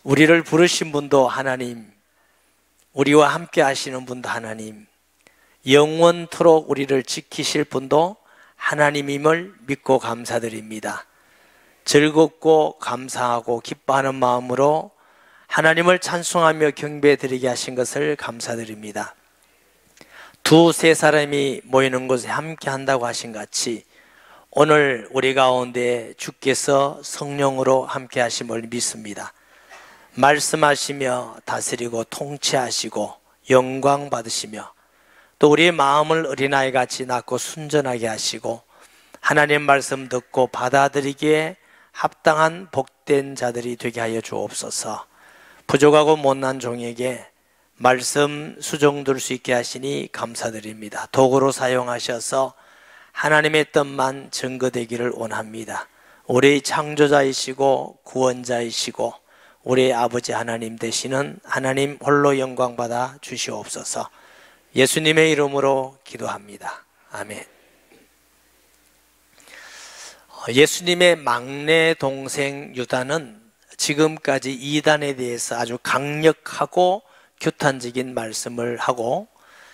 우리를 부르신 분도 하나님, 우리와 함께 하시는 분도 하나님, 영원토록 우리를 지키실 분도 하나님임을 믿고 감사드립니다. 즐겁고 감사하고 기뻐하는 마음으로 하나님을 찬송하며 경배드리게 하신 것을 감사드립니다. 두세 사람이 모이는 곳에 함께 한다고 하신 같이 오늘 우리 가운데 주께서 성령으로 함께 하심을 믿습니다. 말씀하시며 다스리고 통치하시고 영광 받으시며 또 우리의 마음을 어린아이같이 낳고 순전하게 하시고 하나님 말씀 듣고 받아들이기에 합당한 복된 자들이 되게 하여 주옵소서. 부족하고 못난 종에게 말씀 수종들 수 있게 하시니 감사드립니다. 도구로 사용하셔서 하나님의 뜻만 증거되기를 원합니다. 우리의 창조자이시고 구원자이시고 우리의 아버지 하나님 되시는 하나님 홀로 영광 받아 주시옵소서. 예수님의 이름으로 기도합니다. 아멘. 예수님의 막내 동생 유다는 지금까지 이단에 대해서 아주 강력하고 규탄적인 말씀을 하고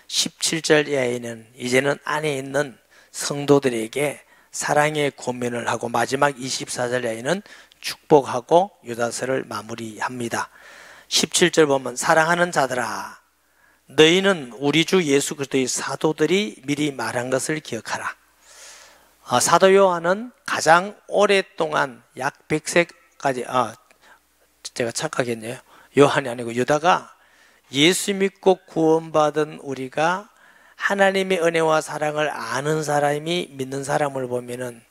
17절 이하에는 이제는 안에 있는 성도들에게 사랑의 권면을 하고 마지막 24절 이하에는 축복하고 유다서를 마무리합니다. 17절 보면 사랑하는 자들아 너희는 우리 주 예수 그리스도의 사도들이 미리 말한 것을 기억하라. 사도 요한은 가장 오랫동안 약 100세까지 제가 착각했네요. 요한이 아니고 유다가 예수 믿고 구원받은 우리가 하나님의 은혜와 사랑을 아는 사람이 믿는 사람을 보면은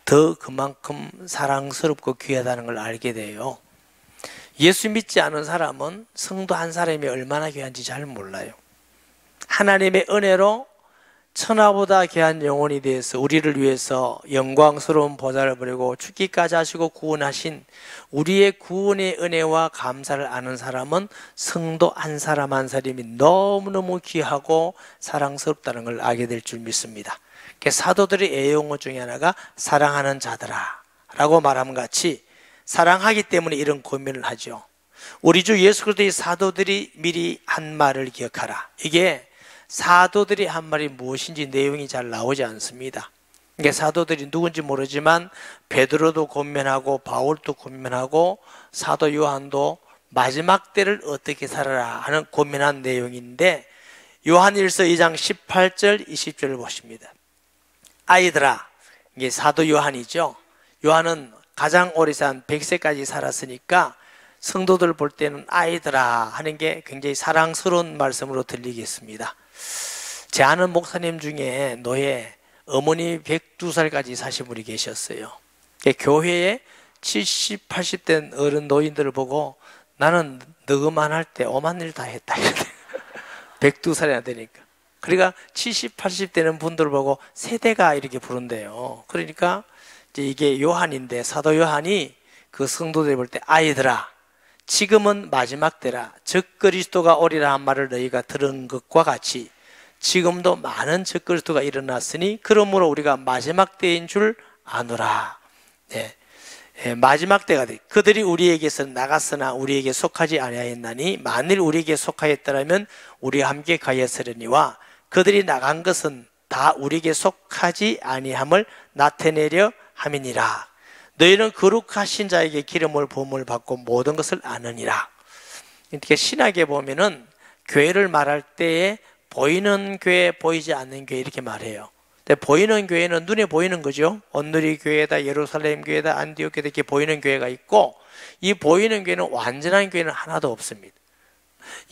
더 그만큼 사랑스럽고 귀하다는 걸 알게 돼요. 예수 믿지 않은 사람은 성도 한 사람이 얼마나 귀한지 잘 몰라요. 하나님의 은혜로 천하보다 귀한 영혼이 되어서 우리를 위해서 영광스러운 보좌를 버리고 죽기까지 하시고 구원하신 우리의 구원의 은혜와 감사를 아는 사람은 성도 한 사람 한 사람이 너무너무 귀하고 사랑스럽다는 걸 알게 될 줄 믿습니다. 사도들의 애용어 중에 하나가 사랑하는 자들아 라고 말함 같이 사랑하기 때문에 이런 고민을 하죠. 우리 주 예수 그리스도의 사도들이 미리 한 말을 기억하라. 이게 사도들이 한 말이 무엇인지 내용이 잘 나오지 않습니다. 이게 사도들이 누군지 모르지만 베드로도 권면하고 바울도 권면하고 사도 요한도 마지막 때를 어떻게 살아라 하는 권면한 내용인데 요한일서 2장 18절 20절을 보십니다. 아이들아, 이게 사도 요한이죠. 요한은 가장 오래 산 100세까지 살았으니까 성도들 볼 때는 아이들아 하는 게 굉장히 사랑스러운 말씀으로 들리겠습니다. 제 아는 목사님 중에 노예 어머니 102살까지 사신 분이 계셨어요. 교회에 70, 80대 어른 노인들을 보고 나는 너그만 할 때 오만 일 다 했다. 102살이나 되니까. 그러니까 70, 80대는 분들을 보고 세대가 이렇게 부른대요. 그러니까 이제 이게 요한인데 사도 요한이 그 성도들 볼 때 아이들아 지금은 마지막 때라 적그리스도가 오리라 한 말을 너희가 들은 것과 같이 지금도 많은 적그리스도가 일어났으니 그러므로 우리가 마지막 때인 줄 아노라. 마지막 때가 돼. 그들이 우리에게서 나갔으나 우리에게 속하지 아니하였나니 만일 우리에게 속하였더라면 우리와 함께 가였으려니와 그들이 나간 것은 다 우리에게 속하지 아니함을 나타내려 함이니라. 너희는 거룩하신 자에게 기름을 부음을 받고 모든 것을 아느니라. 이렇게 신학에 보면은 교회를 말할 때에 보이는 교회, 보이지 않는 교회 이렇게 말해요. 근데 보이는 교회는 눈에 보이는 거죠. 온누리 교회다, 예루살렘 교회다, 안디옥 교회다 이렇게 보이는 교회가 있고 이 보이는 교회는 완전한 교회는 하나도 없습니다.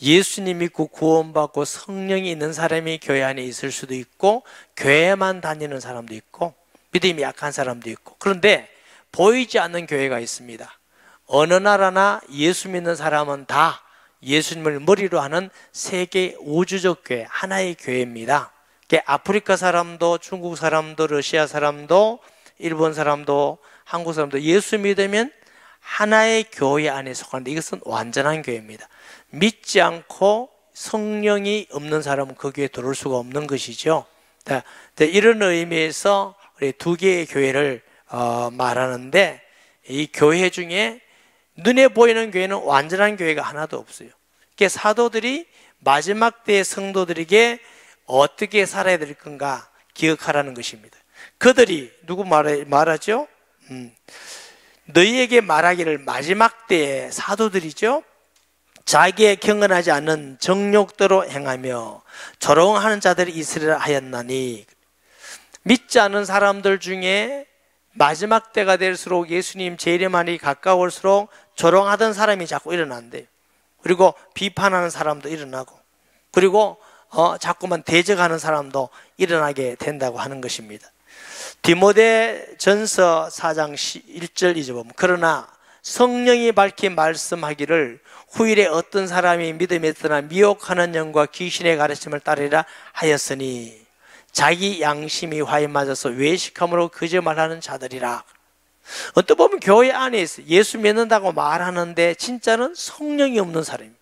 예수님 믿고 구원받고 성령이 있는 사람이 교회 안에 있을 수도 있고 교회만 다니는 사람도 있고 믿음이 약한 사람도 있고 그런데 보이지 않는 교회가 있습니다. 어느 나라나 예수 믿는 사람은 다 예수님을 머리로 하는 세계 우주적 교회, 하나의 교회입니다. 아프리카 사람도 중국 사람도 러시아 사람도 일본 사람도 한국 사람도 예수 믿으면 하나의 교회 안에 속하는데 이것은 완전한 교회입니다. 믿지 않고 성령이 없는 사람은 그 교회에 들어올 수가 없는 것이죠. 이런 의미에서 두 개의 교회를 말하는데 이 교회 중에 눈에 보이는 교회는 완전한 교회가 하나도 없어요. 그러니까 사도들이 마지막 때의 성도들에게 어떻게 살아야 될 건가 기억하라는 것입니다. 그들이 누구 말하죠? 너희에게 말하기를, 마지막 때의 사도들이죠. 자기의 경건하지 않는 정욕대로 행하며 조롱하는 자들이 있으리라 하였나니, 믿지 않는 사람들 중에 마지막 때가 될수록 예수님 재림하니 가까울수록 조롱하던 사람이 자꾸 일어난대요. 그리고 비판하는 사람도 일어나고, 그리고 자꾸만 대적하는 사람도 일어나게 된다고 하는 것입니다. 디모데 전서 4장 1절 2절 보면, 그러나 성령이 밝히 말씀하기를 후일에 어떤 사람이 믿음에 떠나 미혹하는 영과 귀신의 가르침을 따르리라 하였으니 자기 양심이 화에 맞아서 외식함으로 거짓말하는 자들이라. 어떤 보면 교회 안에 있어요. 예수 믿는다고 말하는데 진짜는 성령이 없는 사람입니다.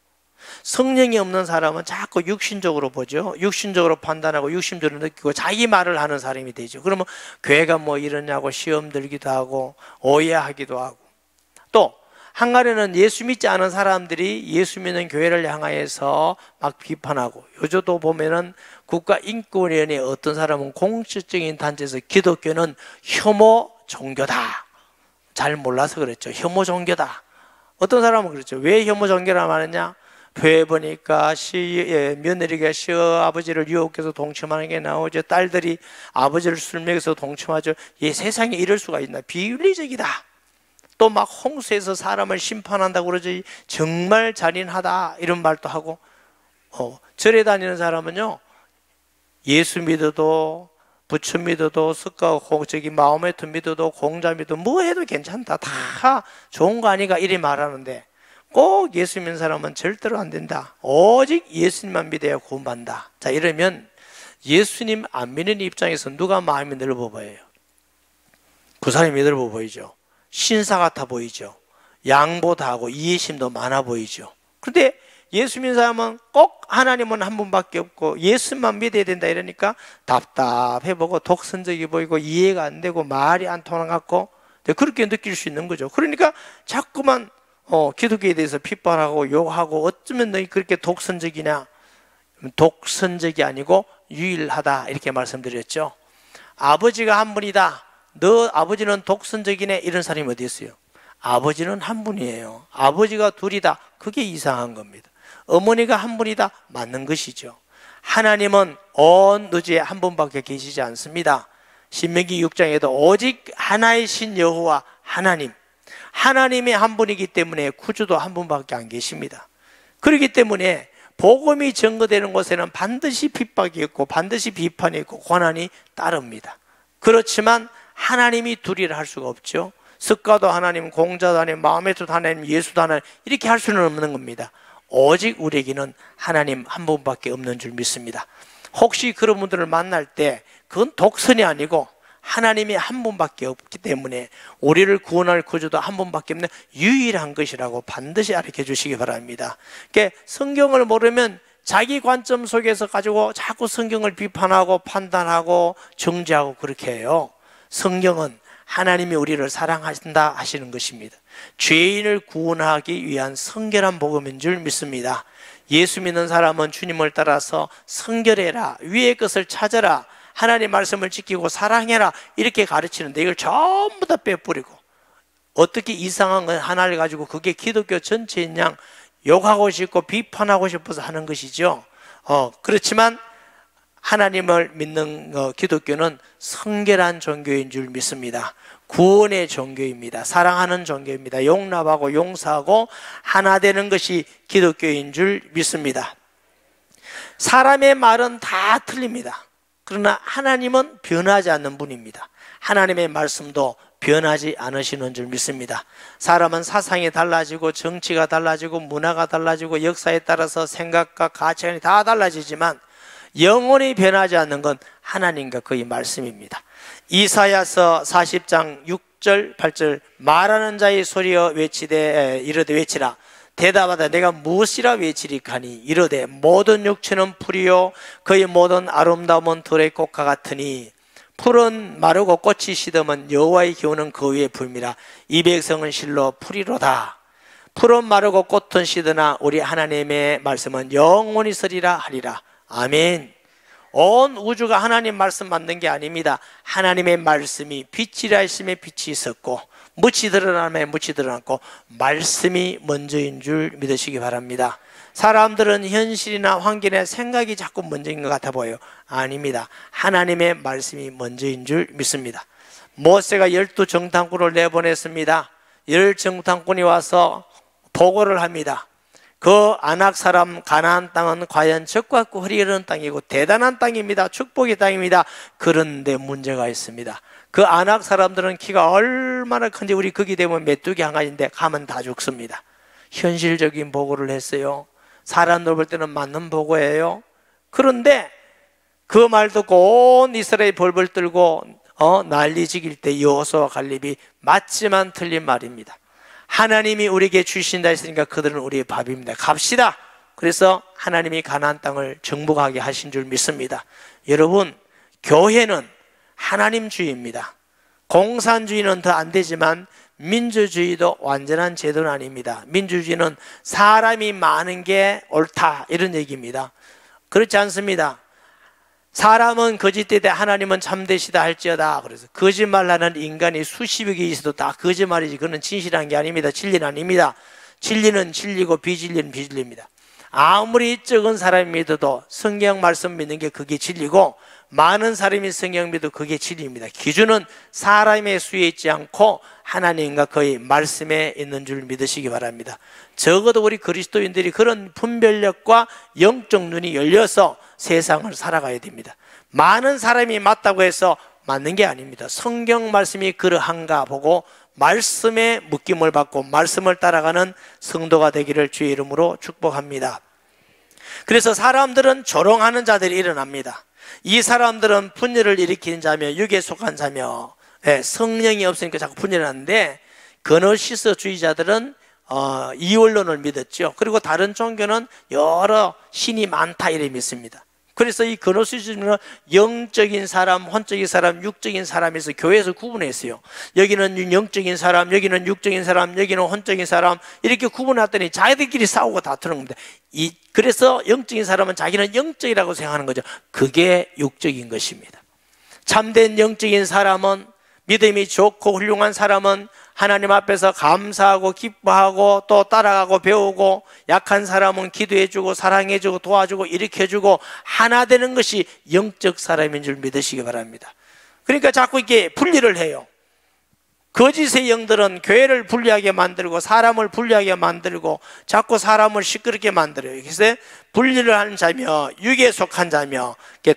성령이 없는 사람은 자꾸 육신적으로 보죠. 육신적으로 판단하고 육신적으로 느끼고 자기 말을 하는 사람이 되죠. 그러면 교회가 뭐 이러냐고 시험 들기도 하고 오해하기도 하고, 또 한간에는 예수 믿지 않은 사람들이 예수 믿는 교회를 향하여서 막 비판하고, 요즘도 보면은 국가인권위원회 어떤 사람은 공식적인 단체에서 기독교는 혐오 종교다, 잘 몰라서 그랬죠. 혐오 종교다. 어떤 사람은 그랬죠. 왜 혐오 종교라 말하냐? 교회 보니까 며느리가 시아버지를 유혹해서 동침하는 게 나오죠. 딸들이 아버지를 술 먹여서 동침하죠. 세상에 이럴 수가 있나? 비윤리적이다. 또 막 홍수에서 사람을 심판한다고 그러지, 정말 잔인하다 이런 말도 하고, 절에 다니는 사람은요, 예수 믿어도 부처 믿어도 석가 마호메트 믿어도 공자 믿어도 뭐 해도 괜찮다, 다 좋은 거 아니가 이리 말하는데, 꼭 예수 믿는 사람은 절대로 안 된다. 오직 예수님만 믿어야 구원받는다. 자, 이러면 예수님 안 믿는 입장에서 누가 마음이 넓어 보여요? 그 사람이 넓어 보이죠. 신사 같아 보이죠. 양보다 하고 이해심도 많아 보이죠. 그런데 예수 믿는 사람은 꼭 하나님은 한 분밖에 없고 예수만 믿어야 된다 이러니까 답답해 보고 독선적이 보이고 이해가 안 되고 말이 안 통하는 것 같고, 그렇게 느낄 수 있는 거죠. 그러니까 자꾸만 기독교에 대해서 핍박하고 욕하고, 어쩌면 너희 그렇게 독선적이냐? 독선적이 아니고 유일하다 이렇게 말씀드렸죠. 아버지가 한 분이다, 너 아버지는 독선적이네, 이런 사람이 어디 있어요? 아버지는 한 분이에요. 아버지가 둘이다, 그게 이상한 겁니다. 어머니가 한 분이다, 맞는 것이죠. 하나님은 온 우주에 한 분밖에 계시지 않습니다. 신명기 6장에도 오직 하나의 신 여호와 하나님, 하나님이 한 분이기 때문에 구주도 한 분밖에 안 계십니다. 그렇기 때문에 복음이 전거되는 곳에는 반드시 핍박이 있고 반드시 비판이 있고 고난이 따릅니다. 그렇지만 하나님이 둘이라 할 수가 없죠. 석가도 하나님, 공자도 하나님, 마호메트도 하나님, 예수도 하나님, 이렇게 할 수는 없는 겁니다. 오직 우리에게는 하나님 한 분밖에 없는 줄 믿습니다. 혹시 그런 분들을 만날 때 그건 독선이 아니고 하나님이 한 분밖에 없기 때문에 우리를 구원할 구주도 한 분밖에 없는 유일한 것이라고 반드시 알게 주시기 바랍니다. 그러니까 성경을 모르면 자기 관점 속에서 가지고 자꾸 성경을 비판하고 판단하고 정죄하고 그렇게 해요. 성경은 하나님이 우리를 사랑하신다 하시는 것입니다. 죄인을 구원하기 위한 성결한 복음인 줄 믿습니다. 예수 믿는 사람은 주님을 따라서 성결해라, 위의 것을 찾아라, 하나님 말씀을 지키고 사랑해라, 이렇게 가르치는데 이걸 전부 다 빼뿌리고 어떻게 이상한 건 하나를 가지고 그게 기독교 전체인 양 욕하고 싶고 비판하고 싶어서 하는 것이죠. 그렇지만 하나님을 믿는 기독교는 성결한 종교인 줄 믿습니다. 구원의 종교입니다. 사랑하는 종교입니다. 용납하고 용서하고 하나 되는 것이 기독교인 줄 믿습니다. 사람의 말은 다 틀립니다. 그러나 하나님은 변하지 않는 분입니다. 하나님의 말씀도 변하지 않으시는 줄 믿습니다. 사람은 사상이 달라지고 정치가 달라지고 문화가 달라지고 역사에 따라서 생각과 가치관이 다 달라지지만 영원히 변하지 않는 건 하나님과 그의 말씀입니다. 이사야서 40장 6절 8절 말하는 자의 소리여 외치되 이르되 외치라. 대답하되 내가 무엇이라 외치리까니 이르되 모든 육체는 풀이요 그의 모든 아름다움은 들의 꽃과 같으니 풀은 마르고 꽃이 시듬은 여호와의 기운은 그 위에 불미라. 이 백성은 실로 풀이로다. 풀은 마르고 꽃은 시드나 우리 하나님의 말씀은 영원히 서리라 하리라. 아멘. 온 우주가 하나님 말씀 만든 게 아닙니다. 하나님의 말씀이 빛이라 하심에 빛이 있었고 묻이 드러나며 묻이 드러났고 말씀이 먼저인 줄 믿으시기 바랍니다. 사람들은 현실이나 환경이나 생각이 자꾸 먼저인 것 같아 보여요. 아닙니다. 하나님의 말씀이 먼저인 줄 믿습니다. 모세가 12정탐꾼을 내보냈습니다. 10정탐꾼이 와서 보고를 합니다. 그 아낙 사람 가나안 땅은 과연 적과 꿀이 흐르는 땅이고 대단한 땅입니다. 축복의 땅입니다. 그런데 문제가 있습니다. 그 아낙 사람들은 키가 얼마나 큰지 우리 거기 되면 메뚜기 한 가지인데 가면 다 죽습니다. 현실적인 보고를 했어요. 사람들 볼 때는 맞는 보고예요. 그런데 그 말 듣고 온 이스라엘이 벌벌 떨고 난리 지길 때 여호수아와 갈렙이 맞지만 틀린 말입니다. 하나님이 우리에게 주신다 했으니까 그들은 우리의 밥입니다. 갑시다. 그래서 하나님이 가나안 땅을 정복하게 하신 줄 믿습니다. 여러분, 교회는 하나님주의입니다. 공산주의는 더 안 되지만 민주주의도 완전한 제도는 아닙니다. 민주주의는 사람이 많은 게 옳다 이런 얘기입니다. 그렇지 않습니다. 사람은 거짓되되 하나님은 참되시다 할지어다. 그래서 거짓말하는 인간이 수십여 개 있어도 다 거짓말이지 그는 진실한 게 아닙니다. 진리는 아닙니다. 진리는 진리고 비진리는 비진리입니다. 아무리 적은 사람이 믿어도 성경 말씀 믿는 게 그게 진리고 많은 사람이 성경 믿어도 그게 진리입니다. 기준은 사람의 수에 있지 않고 하나님과 그의 말씀에 있는 줄 믿으시기 바랍니다. 적어도 우리 그리스도인들이 그런 분별력과 영적 눈이 열려서 세상을 살아가야 됩니다. 많은 사람이 맞다고 해서 맞는 게 아닙니다. 성경 말씀이 그러한가 보고 말씀에 묶임을 받고 말씀을 따라가는 성도가 되기를 주의 이름으로 축복합니다. 그래서 사람들은 조롱하는 자들이 일어납니다. 이 사람들은 분열을 일으키는 자며 육에 속한 자며 성령이 없으니까 자꾸 분열을 하는데 그노시스주의자들은 이원론을 믿었죠. 그리고 다른 종교는 여러 신이 많다 이래 믿습니다. 그래서 이 그노시즘은 영적인 사람, 혼적인 사람, 육적인 사람에서 교회에서 구분했어요. 여기는 영적인 사람, 여기는 육적인 사람, 여기는 혼적인 사람 이렇게 구분했더니 자기들끼리 싸우고 다투는 겁니다. 그래서 영적인 사람은 자기는 영적이라고 생각하는 거죠. 그게 육적인 것입니다. 참된 영적인 사람은 믿음이 좋고 훌륭한 사람은 하나님 앞에서 감사하고 기뻐하고 또 따라가고 배우고 약한 사람은 기도해주고 사랑해주고 도와주고 일으켜주고 하나 되는 것이 영적 사람인 줄 믿으시기 바랍니다. 그러니까 자꾸 이렇게 분리를 해요. 거짓의 영들은 교회를 분리하게 만들고 사람을 분리하게 만들고 자꾸 사람을 시끄럽게 만들어요. 그래서 분리를 하는 자며 육에 속한 자며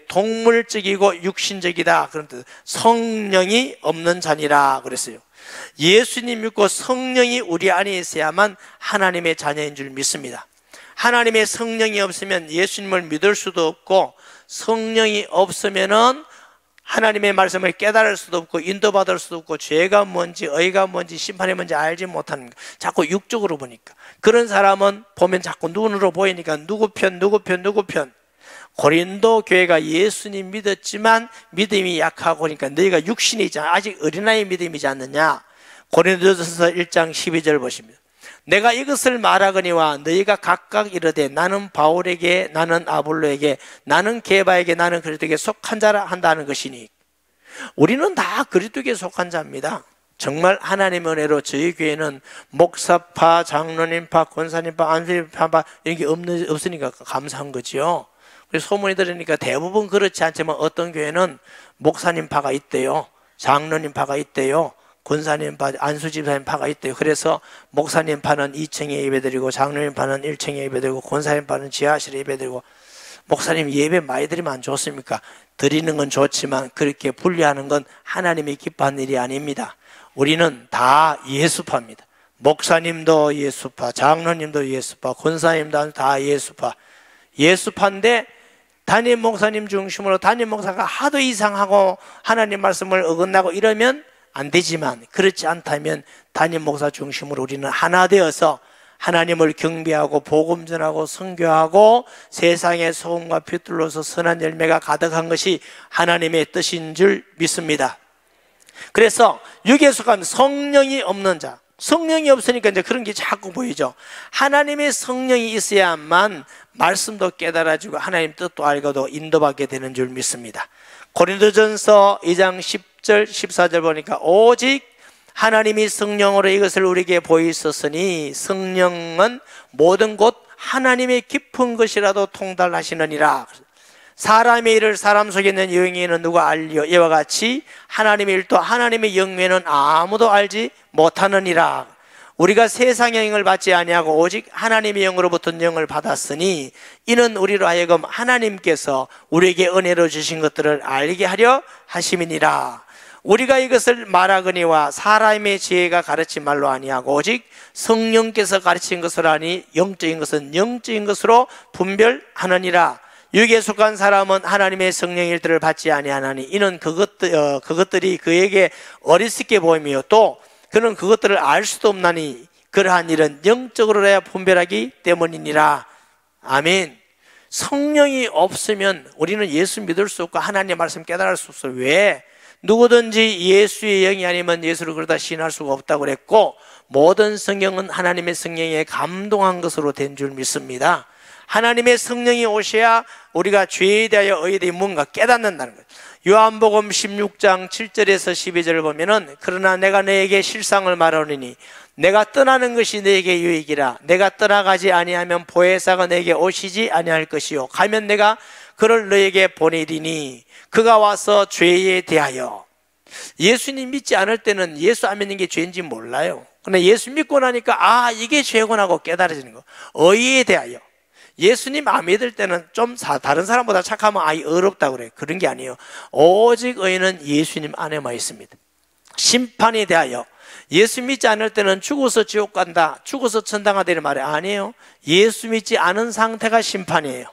동물적이고 육신적이다 그런 뜻. 성령이 없는 자니라 그랬어요. 예수님 믿고 성령이 우리 안에 있어야만 하나님의 자녀인 줄 믿습니다. 하나님의 성령이 없으면 예수님을 믿을 수도 없고 성령이 없으면은 하나님의 말씀을 깨달을 수도 없고 인도받을 수도 없고 죄가 뭔지 의가 뭔지 심판이 뭔지 알지 못하는 거. 자꾸 육적으로 보니까 그런 사람은 보면 자꾸 눈으로 보이니까 누구 편 고린도 교회가 예수님 믿었지만 믿음이 약하고 그러니까 너희가 육신이지 아직 어린아이 믿음이지 않느냐. 고린도전서 1장 12절 보십니다. 내가 이것을 말하거니와 너희가 각각 이르되 나는 바울에게 나는 아볼로에게 나는 게바에게 나는 그리스도에게 속한 자라 한다는 것이니 우리는 다 그리스도에게 속한 자입니다. 정말 하나님의 은혜로 저희 교회는 목사파, 장로님파, 권사님파, 안수님파 이런 게 없으니까 감사한 거지요. 그래서 소문이 들으니까 대부분 그렇지 않지만 어떤 교회는 목사님파가 있대요. 장로님파가 있대요. 권사님파, 안수집사님파가 있대요. 그래서 목사님파는 2층에 예배드리고 장로님파는 1층에 예배드리고 권사님파는 지하실에 예배드리고 목사님 예배 많이 드리면 안 좋습니까? 드리는 건 좋지만 그렇게 분리하는 건 하나님이 기뻐하는 일이 아닙니다. 우리는 다 예수파입니다. 목사님도 예수파, 장로님도 예수파, 권사님도 다 예수파. 예수파인데 담임 목사님 중심으로 담임 목사가 하도 이상하고 하나님 말씀을 어긋나고 이러면 안 되지만 그렇지 않다면 담임 목사 중심으로 우리는 하나 되어서 하나님을 경배하고 복음 전하고 선교하고 세상의 소금과 빛들로서 선한 열매가 가득한 것이 하나님의 뜻인 줄 믿습니다. 그래서 육에 속한 성령이 없는 자, 성령이 없으니까 이제 그런 게 자꾸 보이죠. 하나님의 성령이 있어야만 말씀도 깨달아지고 하나님 뜻도 알고도 인도받게 되는 줄 믿습니다. 고린도전서 2장 10절 14절 보니까 오직 하나님이 성령으로 이것을 우리에게 보이셨으니 성령은 모든 곳 하나님의 깊은 것이라도 통달하시느니라. 사람의 일을 사람 속에 있는 영에는 누가 알리요? 이와 같이 하나님의 일도 하나님의 영에는 아무도 알지 못하느니라. 우리가 세상의 영을 받지 아니하고 오직 하나님의 영으로부터 영을 받았으니 이는 우리로 하여금 하나님께서 우리에게 은혜로 주신 것들을 알게 하려 하심이니라. 우리가 이것을 말하거니와 사람의 지혜가 가르친 말로 아니하고 오직 성령께서 가르친 것으로 하니 영적인 것은 영적인 것으로 분별하느니라. 육에 속한 사람은 하나님의 성령의 일들을 받지 아니하나니 이는 그것들이 그에게 어리석게 보이며 또 그는 그것들을 알 수도 없나니 그러한 일은 영적으로 해야 분별하기 때문이니라. 아멘. 성령이 없으면 우리는 예수 믿을 수 없고 하나님의 말씀 깨달을 수 없어요. 왜? 누구든지 예수의 영이 아니면 예수를 그러다 시인할 수가 없다고 그랬고 모든 성경은 하나님의 성령에 감동한 것으로 된 줄 믿습니다. 하나님의 성령이 오셔야 우리가 죄에 대하여 의에 대해 뭔가 깨닫는다는 거예요. 요한복음 16장 7절에서 12절을 보면은 그러나 내가 너에게 실상을 말하노니 내가 떠나는 것이 너에게 유익이라. 내가 떠나가지 아니하면 보혜사가 너에게 오시지 아니할 것이요 가면 내가 그를 너에게 보내리니 그가 와서 죄에 대하여. 예수님 믿지 않을 때는 예수 안 믿는 게 죄인지 몰라요. 근데 예수 믿고 나니까 이게 죄구나 하고 깨달아지는 거. 의에 대하여. 예수님 안 믿을 때는 좀 다른 사람보다 착하면 어렵다고 그래요. 그런 게 아니에요. 오직 의는 예수님 안에만 있습니다. 심판에 대하여. 예수 믿지 않을 때는 죽어서 지옥 간다, 죽어서 천당 가다 이런 말이 아니에요. 예수 믿지 않은 상태가 심판이에요.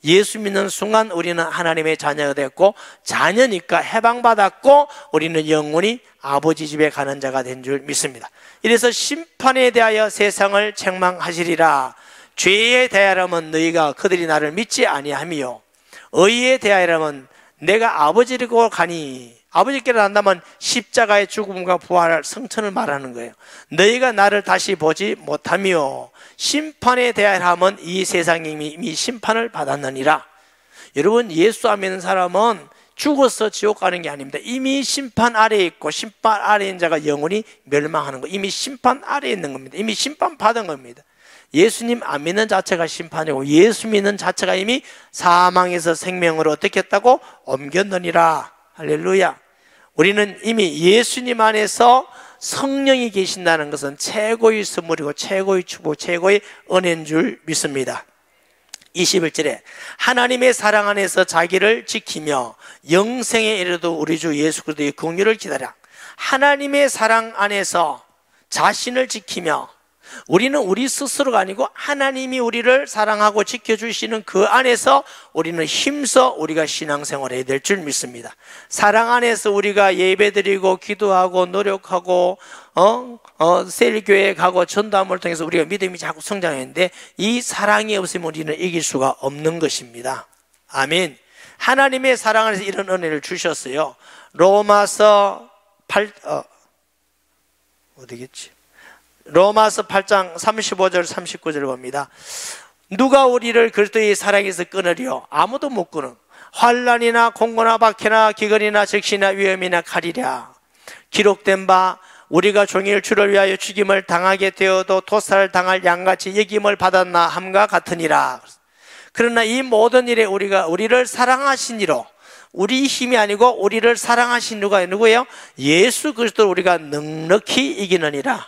예수 믿는 순간 우리는 하나님의 자녀가 됐고 자녀니까 해방받았고 우리는 영원히 아버지 집에 가는 자가 된 줄 믿습니다. 이래서 심판에 대하여 세상을 책망하시리라. 죄에 대하여라면 너희가 그들이 나를 믿지 아니하며 의에 대하여라면 내가 아버지로 가니. 아버지께로 간다면 십자가의 죽음과 부활할 성천을 말하는 거예요. 너희가 나를 다시 보지 못하며 심판에 대하여라면 이 세상이 이미 심판을 받았느니라. 여러분, 예수 안 믿는 사람은 죽어서 지옥 가는 게 아닙니다. 이미 심판 아래에 있고 심판 아래에 있는 자가 영원히 멸망하는 거. 이미 심판 아래에 있는 겁니다. 이미 심판 받은 겁니다. 예수님 안 믿는 자체가 심판이고 예수 믿는 자체가 이미 사망에서 생명으로 어떻게 했다고? 옮겼느니라. 할렐루야. 우리는 이미 예수님 안에서 성령이 계신다는 것은 최고의 선물이고 최고의 축복, 최고의 은혜인 줄 믿습니다. 21절에 하나님의 사랑 안에서 자기를 지키며 영생에 이르도 우리 주 예수 그리스도의 긍휼을 기다려. 하나님의 사랑 안에서 자신을 지키며 우리는 우리 스스로가 아니고 하나님이 우리를 사랑하고 지켜주시는 그 안에서 우리는 힘써 우리가 신앙생활을 해야 될 줄 믿습니다. 사랑 안에서 우리가 예배드리고 기도하고 노력하고 셀교회 가고 전도함을 통해서 우리가 믿음이 자꾸 성장했는데 이 사랑이 없으면 우리는 이길 수가 없는 것입니다. 아멘. 하나님의 사랑 안에서 이런 은혜를 주셨어요. 로마서 8장 35절 39절을 봅니다. 누가 우리를 그리스도의 사랑에서 끊으리요? 아무도 못 끊어. 환난이나 공고나 박해나 기근이나 적시나 위험이나 칼이랴. 기록된 바 우리가 종일 주를 위하여 죽임을 당하게 되어도 도살을 당할 양같이 여김을 받았나 함과 같으니라. 그러나 이 모든 일에 우리를 사랑하신 이로, 우리 힘이 아니고 우리를 사랑하신 누구예요? 예수 그리스도를 우리가 넉넉히 이기느니라.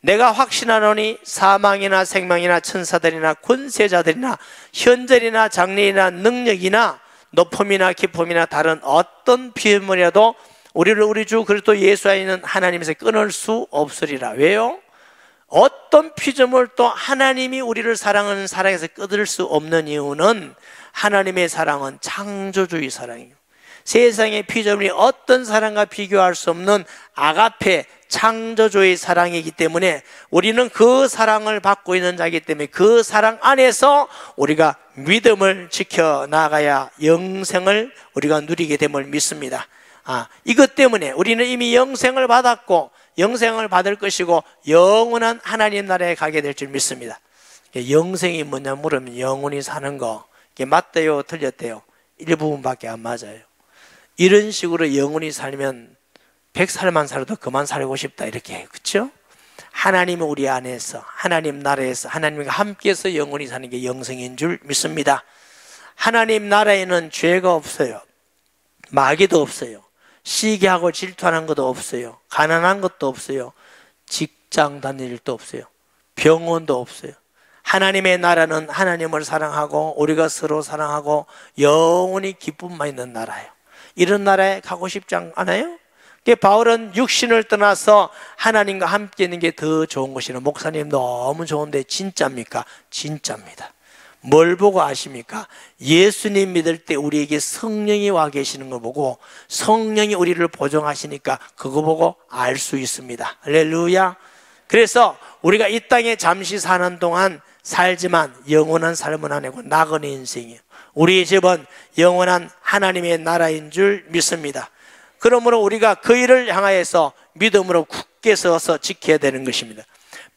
내가 확신하노니 사망이나 생명이나 천사들이나 권세자들이나 현절이나 장래이나 능력이나 높음이나 깊음이나 다른 어떤 피조물이라도 우리를 우리 주 그리스도 예수 안에 있는 하나님에서 끊을 수 없으리라. 왜요? 어떤 피조물도 하나님이 우리를 사랑하는 사랑에서 끊을 수 없는 이유는 하나님의 사랑은 창조주의 사랑이에요. 세상의 피조물이 어떤 사랑과 비교할 수 없는 아가페 창조주의 사랑이기 때문에 우리는 그 사랑을 받고 있는 자이기 때문에 그 사랑 안에서 우리가 믿음을 지켜나가야 영생을 우리가 누리게 됨을 믿습니다. 이것 때문에 우리는 이미 영생을 받았고 영생을 받을 것이고 영원한 하나님 나라에 가게 될 줄 믿습니다. 영생이 뭐냐 물으면 영원히 사는 거, 이게 맞대요 틀렸대요? 일부분밖에 안 맞아요. 이런 식으로 영원히 살면 100살만 살아도 그만 살고 싶다 이렇게 해요. 그렇죠? 하나님은 우리 안에서, 하나님 나라에서 하나님과 함께해서 영원히 사는 게 영생인 줄 믿습니다. 하나님 나라에는 죄가 없어요. 마귀도 없어요. 시기하고 질투하는 것도 없어요. 가난한 것도 없어요. 직장 다닐 일도 없어요. 병원도 없어요. 하나님의 나라는 하나님을 사랑하고 우리가 서로 사랑하고 영원히 기쁨만 있는 나라예요. 이런 나라에 가고 싶지 않아요? 바울은 육신을 떠나서 하나님과 함께 있는 게 더 좋은 것이는, 목사님 너무 좋은데 진짜입니까? 진짜입니다. 뭘 보고 아십니까? 예수님 믿을 때 우리에게 성령이 와 계시는 걸 보고 성령이 우리를 보존하시니까 그거 보고 알 수 있습니다. 할렐루야. 그래서 우리가 이 땅에 잠시 사는 동안 살지만 영원한 삶은 아니고 나그네 인생이에요. 우리의 집은 영원한 하나님의 나라인 줄 믿습니다. 그러므로 우리가 그 일을 향하여서 믿음으로 굳게 서서 지켜야 되는 것입니다.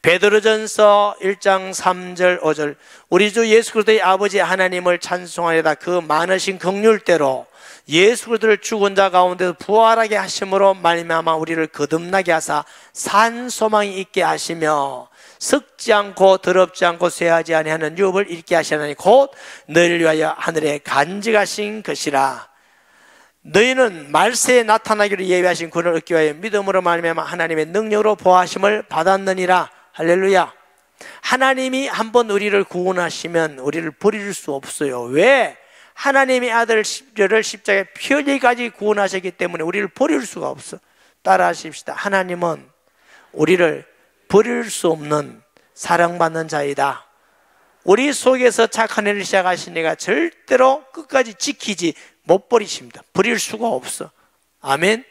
베드로전서 1장 3절 5절 우리 주 예수 그리스도의 아버지 하나님을 찬송하려다 그 많으신 긍휼대로 예수 그리스도를 죽은 자 가운데서 부활하게 하심으로 말미암아 우리를 거듭나게 하사 산 소망이 있게 하시며 썩지 않고 더럽지 않고 쇠하지 아니하는 유업을 잃게 하시나니 곧 너희를 위하여 하늘에 간직하신 것이라. 너희는 말세에 나타나기로 예비하신 구원을 얻기 위하여 믿음으로 말미암아 하나님의 능력으로 보하심을 받았느니라. 할렐루야. 하나님이 한번 우리를 구원하시면 우리를 버릴 수 없어요. 왜? 하나님의 아들 십자를 십자가에 피 흘리기까지 구원하셨기 때문에 우리를 버릴 수가 없어. 따라하십시다. 하나님은 우리를 버릴 수 없는 사랑받는 자이다. 우리 속에서 착한 일을 시작하신 이가 절대로 끝까지 지키지 못 버리십니다. 버릴 수가 없어. 아멘.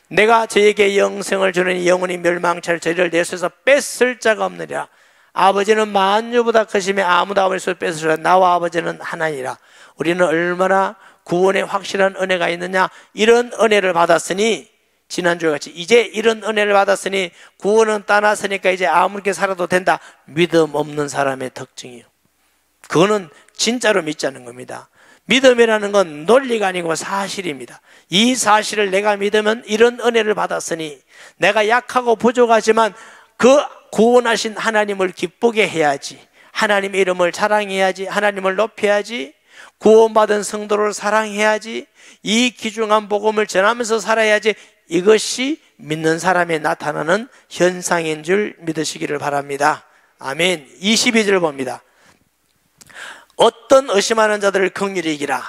내가 저에게 영생을 주는 영원히 멸망치 저희를 내 손에서 뺏을 자가 없느니라. 아버지는 만유보다 크시며 아무도 아버지 손에서 뺏으시라. 나와 아버지는 하나니라. 우리는 얼마나 구원의 확실한 은혜가 있느냐. 이런 은혜를 받았으니, 지난주에 같이 이제 이런 은혜를 받았으니 구원은 떠났으니까 이제 아무렇게 살아도 된다. 믿음 없는 사람의 특징이에요. 그거는 진짜로 믿지 않는 겁니다. 믿음이라는 건 논리가 아니고 사실입니다. 이 사실을 내가 믿으면 이런 은혜를 받았으니 내가 약하고 부족하지만 그 구원하신 하나님을 기쁘게 해야지, 하나님의 이름을 자랑해야지, 하나님을 높여야지, 구원받은 성도를 사랑해야지, 이 귀중한 복음을 전하면서 살아야지. 이것이 믿는 사람에 나타나는 현상인 줄 믿으시기를 바랍니다. 아멘. 22절 봅니다. 어떤 의심하는 자들을 긍휼히 이기라.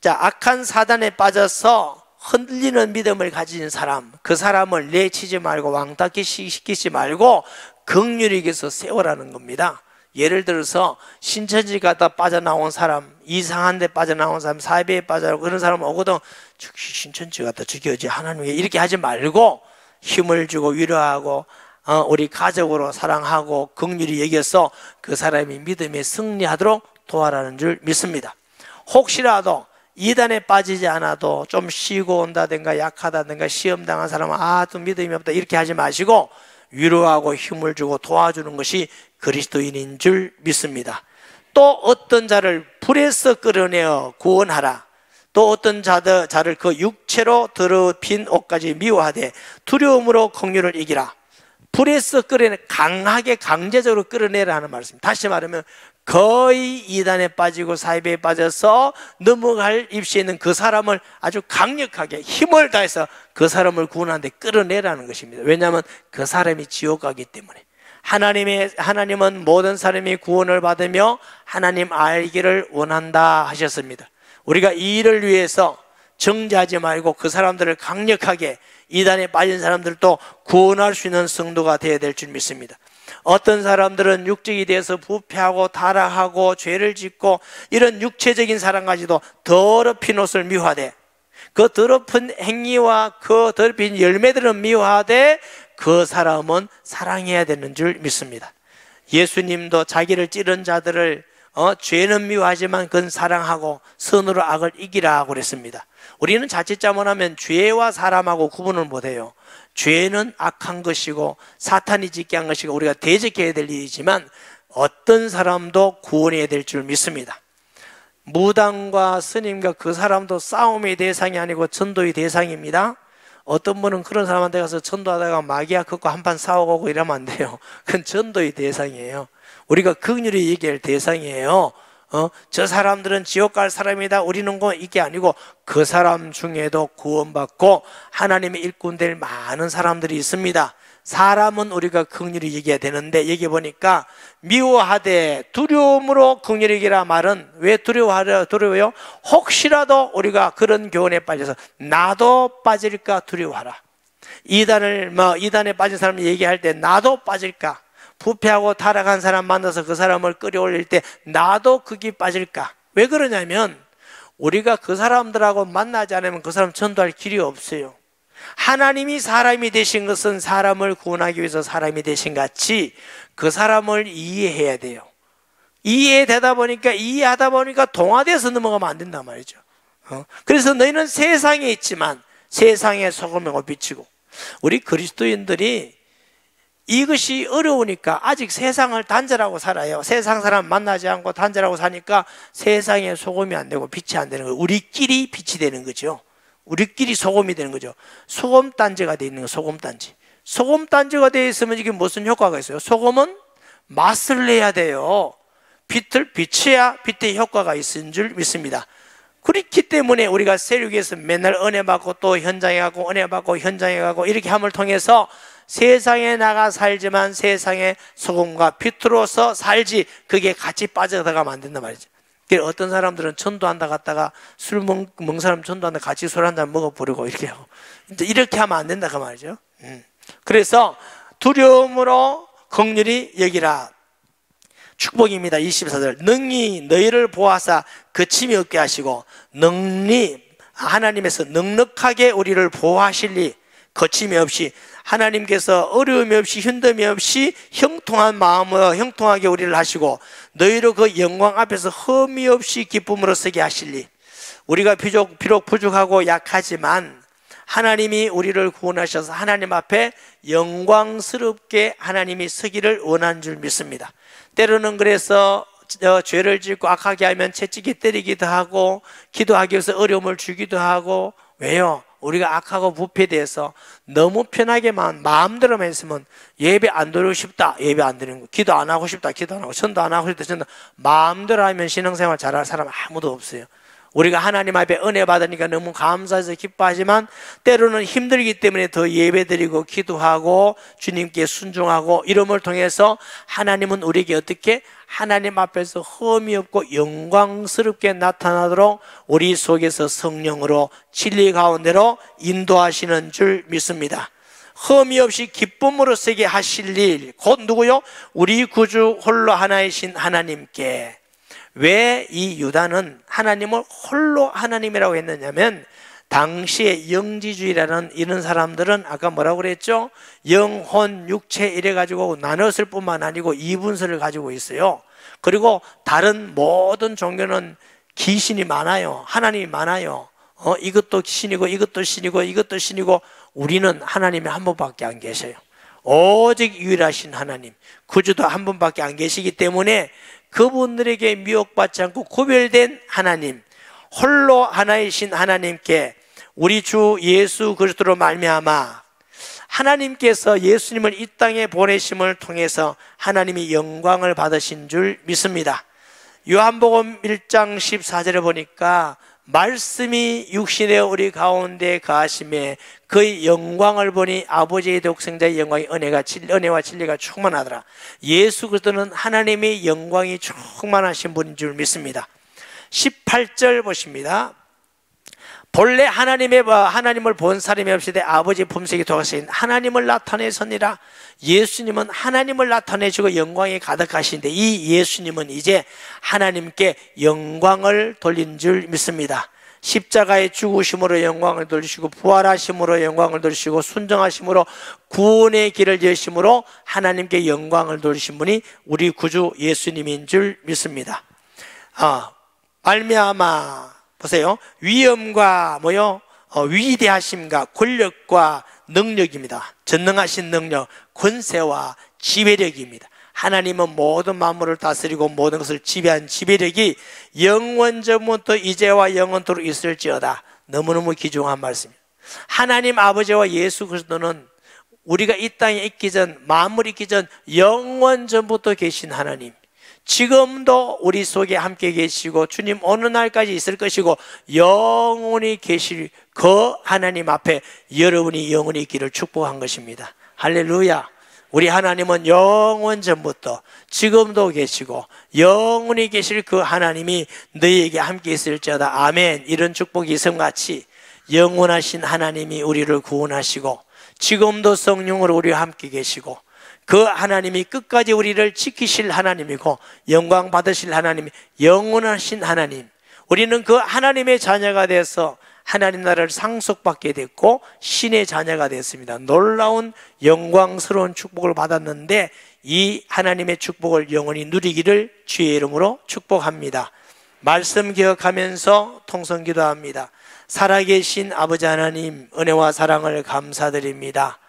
자, 악한 사단에 빠져서 흔들리는 믿음을 가진 사람, 그 사람을 내치지 말고 왕따기 시키지 말고 긍휼히 이겨서 세워라는 겁니다. 예를 들어서 신천지 가다 빠져나온 사람, 이상한 데 빠져나온 사람, 사이비에 빠져나오고 그런 사람 오거든. 신천지 갔다 죽여야지 하나님께 이렇게 하지 말고 힘을 주고 위로하고 우리 가족으로 사랑하고 긍휼히 여겨서 그 사람이 믿음에 승리하도록 도와라는 줄 믿습니다. 혹시라도 이단에 빠지지 않아도 좀 쉬고 온다든가 약하다든가 시험 당한 사람은 좀 믿음이 없다 이렇게 하지 마시고 위로하고 힘을 주고 도와주는 것이 그리스도인인 줄 믿습니다. 또 어떤 자를 불에서 끌어내어 구원하라. 또 어떤 자를 그 육체로 더럽힌 옷까지 미워하되 두려움으로 긍휼을 이기라. 불에서 끌어내, 강하게 강제적으로 끌어내라 하는 말씀입니다. 다시 말하면 거의 이단에 빠지고 사이비에 빠져서 넘어갈 입시에 있는 그 사람을 아주 강력하게 힘을 다해서 그 사람을 구원하는데 끌어내라는 것입니다. 왜냐하면 그 사람이 지옥 가기 때문에. 하나님은 모든 사람이 구원을 받으며 하나님 알기를 원한다 하셨습니다. 우리가 이 일을 위해서 정죄하지 말고 그 사람들을 강력하게, 이단에 빠진 사람들도 구원할 수 있는 성도가 되어야 될 줄 믿습니다. 어떤 사람들은 육적이 되어서 부패하고 타락하고 죄를 짓고 이런 육체적인 사람까지도 더럽힌 옷을 미워하되, 그 더럽은 행위와 그 더럽힌 열매들은 미워하되 그 사람은 사랑해야 되는 줄 믿습니다. 예수님도 자기를 찌른 자들을 죄는 미워하지만 그건 사랑하고 선으로 악을 이기라 하고 그랬습니다. 우리는 자칫 잘못하면 죄와 사람하고 구분을 못해요. 죄는 악한 것이고 사탄이 짓게 한 것이고 우리가 대적해야 될 일이지만 어떤 사람도 구원해야 될 줄 믿습니다. 무당과 스님과 그 사람도 싸움의 대상이 아니고 전도의 대상입니다. 어떤 분은 그런 사람한테 가서 전도하다가 마귀야 걷고 한판 싸우고 이러면 안 돼요. 그건 전도의 대상이에요. 우리가 긍휼히 얘기할 대상이에요. 저 사람들은 지옥 갈 사람이다 우리는 거 이게 아니고 그 사람 중에도 구원받고 하나님의 일꾼 될 많은 사람들이 있습니다. 사람은 우리가 긍휼히 얘기해야 되는데 여기 보니까 미워하되 두려움으로 긍휼히 얘기라 말은 왜 두려워요? 혹시라도 우리가 그런 교훈에 빠져서 나도 빠질까 두려워하라. 이단에 빠진 사람 얘기할 때 나도 빠질까, 부패하고 타락한 사람 만나서 그 사람을 끌어올릴 때 나도 거기 빠질까. 왜 그러냐면 우리가 그 사람들하고 만나지 않으면 그 사람 전도할 길이 없어요. 하나님이 사람이 되신 것은 사람을 구원하기 위해서 사람이 되신 같이 그 사람을 이해해야 돼요. 이해하다 보니까 동화돼서 넘어가면 안 된단 말이죠. 그래서 너희는 세상에 있지만 세상에 소금이고 빛이고, 우리 그리스도인들이 이것이 어려우니까 아직 세상을 단절하고 살아요. 세상 사람 만나지 않고 단절하고 사니까 세상에 소금이 안 되고 빛이 안 되는 거예요. 우리끼리 빛이 되는 거죠. 우리끼리 소금이 되는 거죠. 소금단지가 되어 있는 거예요. 소금단지. 소금단지가 되어 있으면 이게 무슨 효과가 있어요? 소금은 맛을 내야 돼요. 빛을 비춰야 빛의 효과가 있는 줄 믿습니다. 그렇기 때문에 우리가 세력에서 맨날 은혜 받고 또 현장에 가고 은혜 받고 현장에 가고 이렇게 함을 통해서 세상에 나가 살지만 세상에 소금과 빛으로서 살지, 그게 같이 빠져들어가면 안 된단 말이죠. 어떤 사람들은 전도한다 갔다가 술 먹는 사람 전도한다 같이 술 한잔 먹어버리고 이렇게 하고, 이렇게 하면 안 된다 그 말이죠. 그래서 두려움으로 긍휼히 여기라. 축복입니다. 24절. 능히 너희를 보아사 거침이 없게 하시고, 하나님에서 넉넉하게 우리를 보호하실리. 거침이 없이 하나님께서 어려움이 없이 힘듦이 없이 형통한 마음으로 형통하게 우리를 하시고 너희로 그 영광 앞에서 흠이 없이 기쁨으로 서게 하실리. 우리가 비록 부족하고 약하지만 하나님이 우리를 구원하셔서 하나님 앞에 영광스럽게 하나님이 서기를 원하는 줄 믿습니다. 때로는 그래서 죄를 짓고 악하게 하면 채찍이 때리기도 하고 기도하기 위해서 어려움을 주기도 하고. 왜요? 우리가 악하고 부패돼서 너무 편하게만 마음대로만 했으면 예배 안 드리고 싶다, 예배 안 드리는 거, 기도 안 하고 싶다, 기도 안 하고, 전도 안 하고 싶다, 전도. 마음대로 하면 신앙생활 잘할 사람 아무도 없어요. 우리가 하나님 앞에 은혜 받으니까 너무 감사해서 기뻐하지만 때로는 힘들기 때문에 더 예배드리고 기도하고 주님께 순종하고 이름을 통해서 하나님은 우리에게 어떻게 하나님 앞에서 흠이 없고 영광스럽게 나타나도록 우리 속에서 성령으로 진리 가운데로 인도하시는 줄 믿습니다. 흠이 없이 기쁨으로 서게 하실 일, 곧 누구요? 우리 구주 홀로 하나이신 하나님께. 왜 이 유다는 하나님을 홀로 하나님이라고 했느냐면 당시에 영지주의라는 이런 사람들은 아까 뭐라고 그랬죠? 영혼, 육체 이래가지고 나눴을 뿐만 아니고 이분설을 가지고 있어요. 그리고 다른 모든 종교는 귀신이 많아요. 하나님이 많아요. 이것도 신이고 이것도 신이고 이것도 신이고 우리는 하나님이 한 분밖에 안 계셔요. 오직 유일하신 하나님, 구주도 한 분밖에 안 계시기 때문에 그분들에게 미혹받지 않고 구별된 하나님, 홀로 하나이신 하나님께 우리 주 예수 그리스도로 말미암아 하나님께서 예수님을 이 땅에 보내심을 통해서 하나님이 영광을 받으신 줄 믿습니다. 요한복음 1장 14절에 보니까 말씀이 육신의 우리 가운데 거하심에 그의 영광을 보니 아버지의 독생자의 영광이 은혜와 진리가 충만하더라. 예수 그리스도는 하나님의 영광이 충만하신 분인 줄 믿습니다. 18절 보십니다. 본래 하나님을 본 사람이 없이되 아버지 품새에 도하신 하나님을 나타내서니라. 예수님은 하나님을 나타내시고 영광이 가득하신데 이 예수님은 이제 하나님께 영광을 돌린 줄 믿습니다. 십자가의 죽으심으로 영광을 돌리시고 부활하심으로 영광을 돌리시고 순정하심으로 구원의 길을 여심으로 하나님께 영광을 돌리신 분이 우리 구주 예수님인 줄 믿습니다. 말미암아 보세요. 위엄과 위대하심과 권력과 능력입니다. 전능하신 능력, 권세와 지배력입니다. 하나님은 모든 만물을 다스리고 모든 것을 지배한 지배력이 영원전부터 이제와 영원토록 있을지어다. 너무너무 귀중한 말씀입니다. 하나님 아버지와 예수 그리스도는 우리가 이 땅에 있기 전, 만물이 있기 전 영원전부터 계신 하나님, 지금도 우리 속에 함께 계시고 주님 어느 날까지 있을 것이고 영원히 계실 그 하나님 앞에 여러분이 영원히 있기를 축복한 것입니다. 할렐루야. 우리 하나님은 영원 전부터 지금도 계시고 영원히 계실 그 하나님이 너희에게 함께 있을지어다. 아멘. 이런 축복이 이성같이 영원하신 하나님이 우리를 구원하시고 지금도 성령으로 우리와 함께 계시고 그 하나님이 끝까지 우리를 지키실 하나님이고 영광 받으실 하나님이 영원하신 하나님, 우리는 그 하나님의 자녀가 돼서 하나님 나라를 상속받게 됐고 신의 자녀가 됐습니다. 놀라운 영광스러운 축복을 받았는데 이 하나님의 축복을 영원히 누리기를 주의 이름으로 축복합니다. 말씀 기억하면서 통성 기도합니다. 살아계신 아버지 하나님, 은혜와 사랑을 감사드립니다.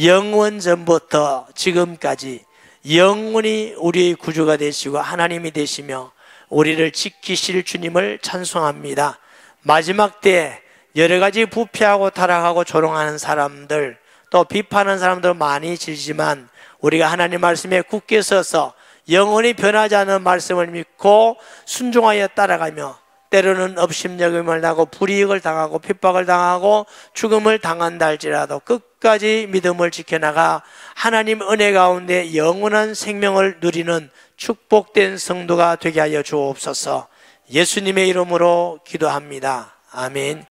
영원 전부터 지금까지 영원히 우리의 구주가 되시고 하나님이 되시며 우리를 지키실 주님을 찬송합니다. 마지막 때 여러 가지 부패하고 타락하고 조롱하는 사람들, 또 비판하는 사람들 많이 지지만 우리가 하나님 말씀에 굳게 서서 영원히 변하지 않는 말씀을 믿고 순종하여 따라가며 때로는 업심여김을 당하고 불이익을 당하고 핍박을 당하고 죽음을 당한다 할지라도 끝까지 믿음을 지켜나가 하나님 은혜 가운데 영원한 생명을 누리는 축복된 성도가 되게 하여 주옵소서. 예수님의 이름으로 기도합니다. 아멘.